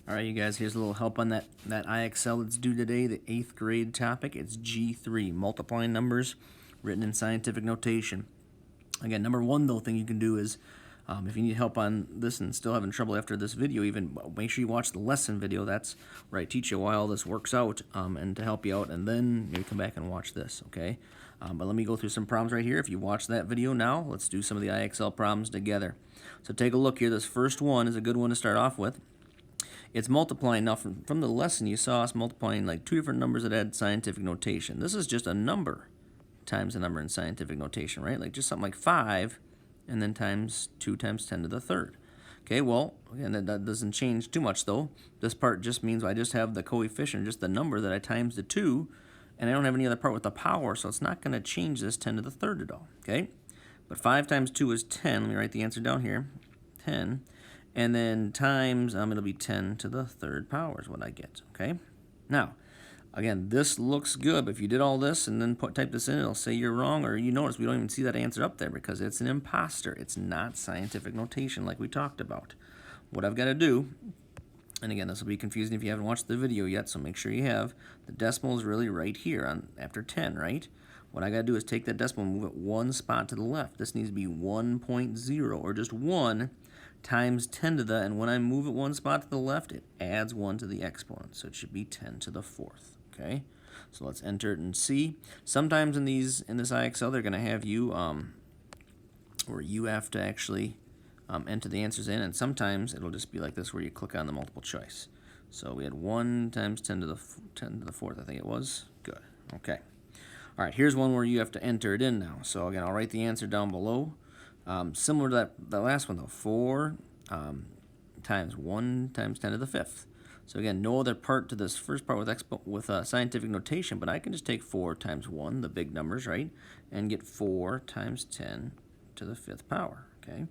All right, you guys, here's a little help on that IXL that's due today, the 8th grade topic. It's G3, multiplying numbers written in scientific notation. Again, number one, though, thing you can do is, if you need help on this and still having trouble after this video, even make sure you watch the lesson video. That's where I teach you why all this works out and to help you out, and then maybe come back and watch this, okay? But let me go through some problems right here. If you watch that video now, let's do some of the IXL problems together. So take a look here. This first one is a good one to start off with. It's multiplying. Now, from the lesson, you saw us multiplying like two different numbers that had scientific notation. This is just a number times a number in scientific notation, right? Like just something like 5 and then times 2 times 10 to the third. Okay, well, again, that doesn't change too much, though. This part just means I just have the coefficient, just the number that I times the 2, and I don't have any other part with the power, so it's not going to change this 10 to the third at all, okay? But 5 times 2 is 10. Let me write the answer down here, 10. And then times, it'll be 10 to the third power is what I get, okay? Now, again, this looks good, but if you did all this and then type this in, it'll say you're wrong, or you notice we don't even see that answer up there because it's an imposter. It's not scientific notation like we talked about. What I've got to do, and again, this will be confusing if you haven't watched the video yet, so make sure you have. The decimal is really right here on after 10, right? What I got to do is take that decimal and move it one spot to the left. This needs to be 1.0, or just 1 times 10 to the, and when I move it one spot to the left, it adds 1 to the exponent, so it should be 10 to the fourth, okay? So let's enter it and see. Sometimes in this IXL, they're going to have you, where you have to actually enter the answers in, and sometimes it'll just be like this where you click on the multiple choice. So we had 1 times 10 to the fourth, I think it was. Good, okay. All right, here's one where you have to enter it in now. So again, I'll write the answer down below. Similar to that last one, though, 4 times 1 times 10 to the fifth. So again, no other part to this first part with scientific notation, but I can just take 4 times 1, the big numbers, right, and get 4 times 10 to the fifth power, okay?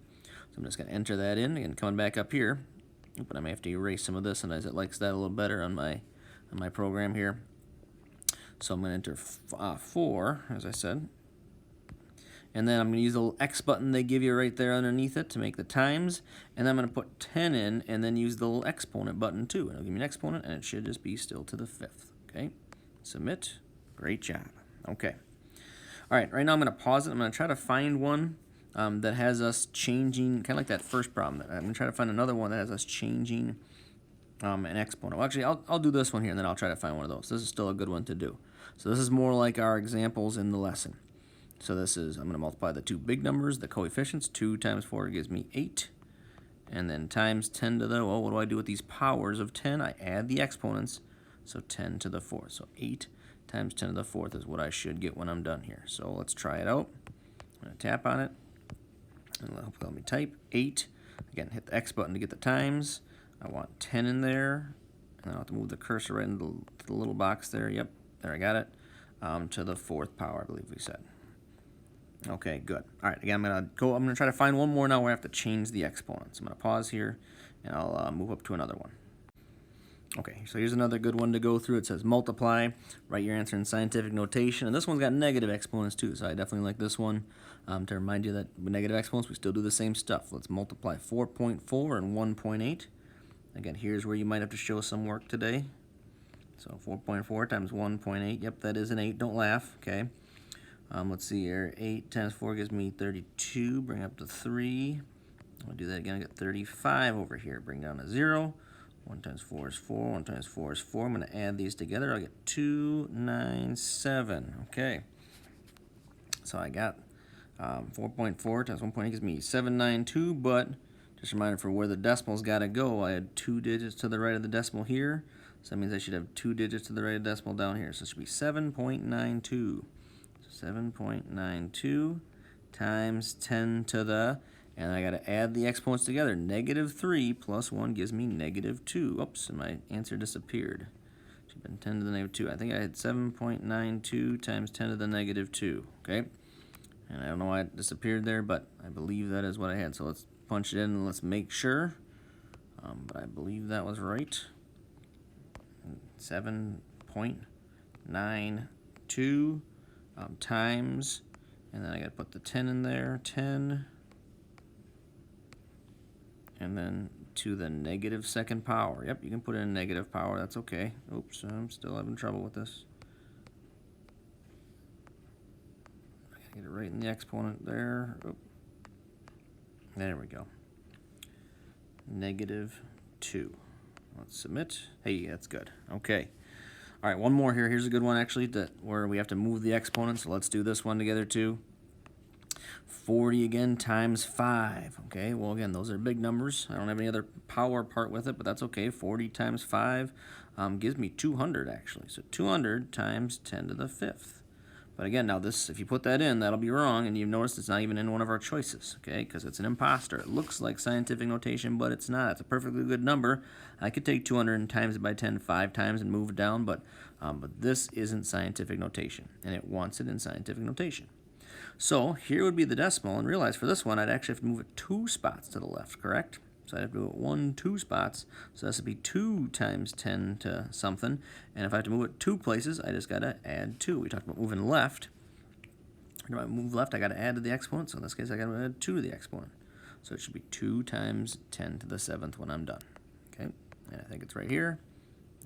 So I'm just going to enter that in. Again, coming back up here, but I may have to erase some of this, and as it likes that a little better on my program here. So I'm going to enter 4, as I said. And then I'm going to use the little X button they give you right there underneath it to make the times. And then I'm going to put 10 in and then use the little exponent button too. And it'll give me an exponent, and it should just be still to the fifth. Okay? Submit. Great job. Okay. All right, right now I'm going to pause it. I'm going to try to find one that has us changing, kind of like that first problem. I'm going to try to find another one that has us changing an exponent. Well, actually, I'll do this one here, and then I'll try to find one of those. This is still a good one to do. So this is more like our examples in the lesson. So this is, I'm going to multiply the two big numbers, the coefficients. 2 times 4 gives me 8. And then times 10 to the, well, what do I do with these powers of 10? I add the exponents, so 10 to the fourth. So 8 times 10 to the fourth is what I should get when I'm done here. So let's try it out. I'm going to tap on it, and let me type 8. Again, hit the X button to get the times. I want 10 in there, and I'll have to move the cursor right into the little box there. Yep, there I got it. To the fourth power, I believe we said. Okay, good. All right, again, I'm going to try to find one more now where I have to change the exponents. I'm going to pause here, and I'll move up to another one. Okay, so here's another good one to go through. It says multiply, write your answer in scientific notation, and this one's got negative exponents too, so I definitely like this one to remind you that with negative exponents, we still do the same stuff. Let's multiply 4.4 and 1.8. Again, here's where you might have to show some work today. So 4.4 times 1.8, yep, that is an 8. Don't laugh, okay? Let's see here. 8 times 4 gives me 32. Bring up to 3. I'll do that again. I get 35 over here. Bring down to 0. 1 times 4 is 4. 1 times 4 is 4. I'm going to add these together. I'll get 297. Okay. So I got 4.4 times 1.8 gives me 792. But just a reminder for where the decimal's got to go. I had 2 digits to the right of the decimal here. So that means I should have 2 digits to the right of the decimal down here. So it should be 7.92. 7.92 times 10 to the, and I got to add the exponents together. Negative 3 plus 1 gives me negative 2. Oops, and my answer disappeared. Should have been 10 to the negative 2. I think I had 7.92 times 10 to the negative 2. Okay? And I don't know why it disappeared there, but I believe that is what I had. So let's punch it in and let's make sure. But I believe that was right. 7.92 times, and then I got to put the 10 in there, 10, and then to the negative second power. Yep, you can put in a negative power. That's okay. Oops, I'm still having trouble with this. I gotta get it right in the exponent there. Oop. There we go. -2. Let's submit. Hey, that's good. Okay. All right, one more here. Here's a good one, actually, where we have to move the exponent. So let's do this one together, too. 40 again times 5. Okay, well, again, those are big numbers. I don't have any other power part with it, but that's okay. 40 times 5 gives me 200, actually. So 200 times 10 to the 5th. But again, now this, if you put that in, that'll be wrong, and you've noticed it's not even in one of our choices, okay, because it's an imposter. It looks like scientific notation, but it's not. It's a perfectly good number. I could take 200 and times it by 10 5 times and move it down, but this isn't scientific notation, and it wants it in scientific notation. So here would be the decimal, and realize for this one, I'd actually have to move it 2 spots to the left, correct? So I'd have to do it 1, 2 spots. So this would be 2 times 10 to something. And if I have to move it 2 places, I just got to add 2. We talked about moving left. If I move left, I got to add to the exponent. So in this case, I got to add 2 to the exponent. So it should be 2 times 10 to the 7th when I'm done. Okay, and I think it's right here.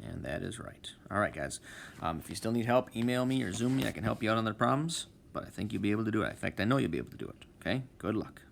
And that is right. All right, guys. If you still need help, email me or Zoom me. I can help you out on the problems. But I think you'll be able to do it. In fact, I know you'll be able to do it. Okay, good luck.